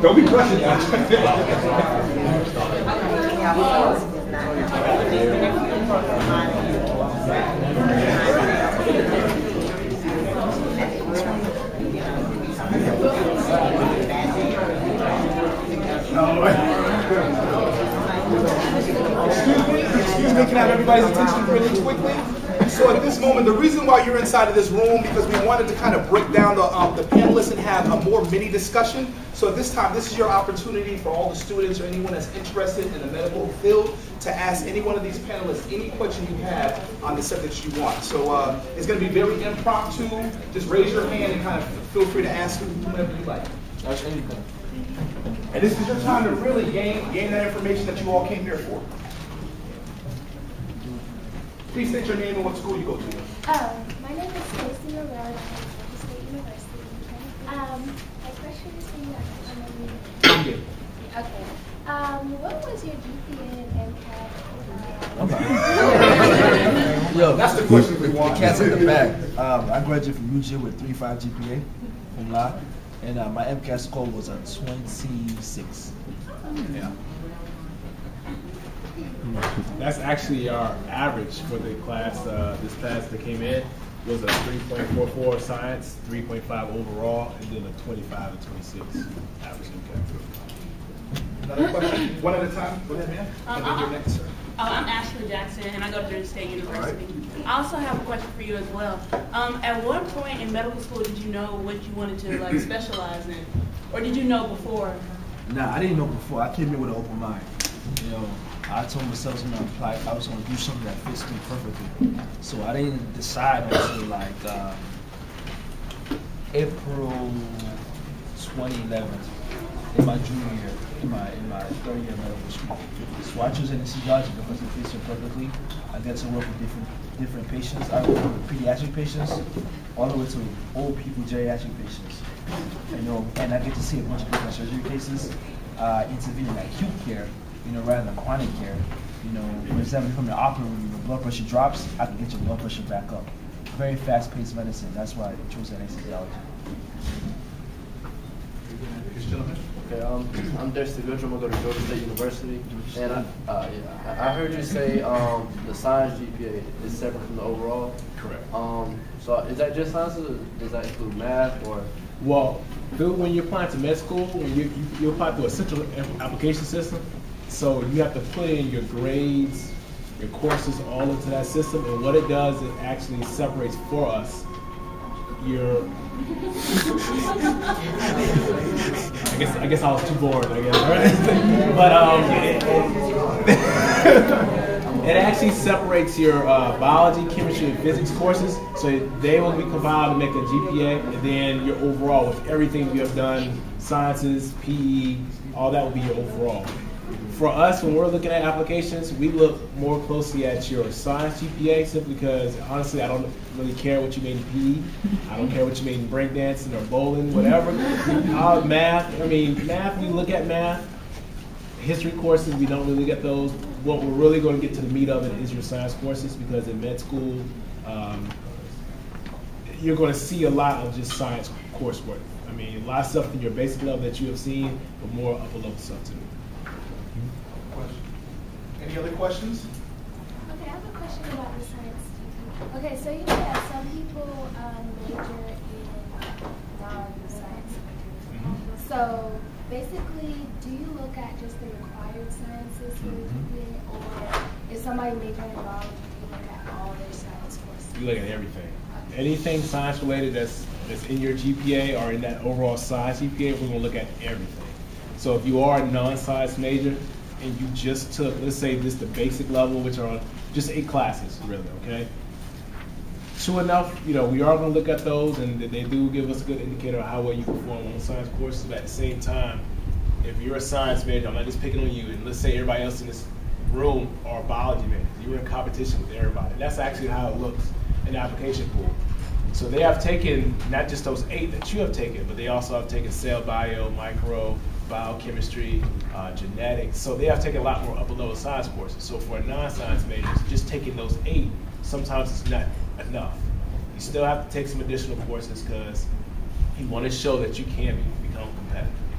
Don't be rushing that. Excuse me, can I have everybody's attention really quickly? So at this moment, the reason why you're inside of this room, because we wanted to kind of break down the panelists and have a more mini discussion. So at this time, this is your opportunity for all the students or anyone that's interested in the medical field to ask any one of these panelists any question you have on the subject you want. So it's going to be very impromptu. Just raise your hand and kind of feel free to ask whomever you like. Ask anything. And this is your time to really gain that information that you all came here for. Please state your name and what school you go to. My name is Stacey Morel from Georgia State University. My question is for you. Okay. What was your GPA and MCAT? Yo, that's the question we want. The cat's in the back. I graduated from UJ with 3.5 GPA from La, and my MCAT score was a 26. Yeah. That's actually our average for the class. This class that came in was a 3.44 science, 3.5 overall, and then a 25 and 26 average MCAT. Another question? One at a time. Go ahead, ma'am. And then you're next, sir. I'm Ashley Jackson, and I go to Georgia State University. Right. I also have a question for you as well. At what point in medical school did you know what you wanted to specialize in, or did you know before? Nah, I didn't know before. I came in with an open mind. You know, I told myself I was going to apply. I was going to do something that fits me perfectly. So I didn't decide until like April 2011, in my junior year, in my third year of medical school. So I chose anesthesiology because it fits me perfectly. I get to work with different patients. I work with pediatric patients, all the way to old people, geriatric patients. You know, and I get to see a bunch of different surgery cases, intervene in acute care, you know, rather than chronic care. You know, for example, from the operating room, your blood pressure drops, I can get your blood pressure back up. Very fast-paced medicine. That's why I chose anesthesiology. Okay, I'm Dexter Goodrum. I go to Georgia State University, and I heard you say the science GPA is separate from the overall. Correct. So is that just science, or does that include math, or? Well, when you're applying to med school, when you apply through a central application system, so you have to put in your grades, your courses all into that system, and what it does, it actually separates for us your. I guess I was too bored. I guess, right? But it actually separates your biology, chemistry, and physics courses. So they will be compiled to make a GPA, and then your overall with everything you have done, sciences, PE, all that will be your overall. For us, when we're looking at applications, we look more closely at your science GPA simply because, honestly, I don't really care what you made in PE. I don't care what you made in breakdancing or bowling, whatever. Math, we look at math. History courses, we don't really get those. What we're really going to get to the meat of it is your science courses, because in med school, you're going to see a lot of just science coursework. I mean, a lot of stuff in your basic level that you have seen, but more upper level stuff too. Any other questions? Okay, I have a question about the science GPA. Okay, so you know that some people major in non-science. So basically, do you look at just the required sciences for the GPA, or if somebody majoring in biology, do you look at all their science courses? You look at everything. Anything science related that's in your GPA or in that overall science GPA, we're going to look at everything. So if you are a non-science major and you just took, let's say this the basic level, which are just 8 classes, really, okay? True enough, you know, we are going to look at those, and they do give us a good indicator of how well you perform on science courses. But at the same time, if you're a science major, I'm not just picking on you, and let's say everybody else in this room are biology majors. You're in competition with everybody. That's actually how it looks in the application pool. So they have taken not just those 8 that you have taken, but they also have taken cell bio, micro, biochemistry, genetics. So they have taken a lot more upper level science courses. So for a non-science majors, just taking those 8 sometimes it's not enough. You still have to take some additional courses because you want to show that you can become competitive.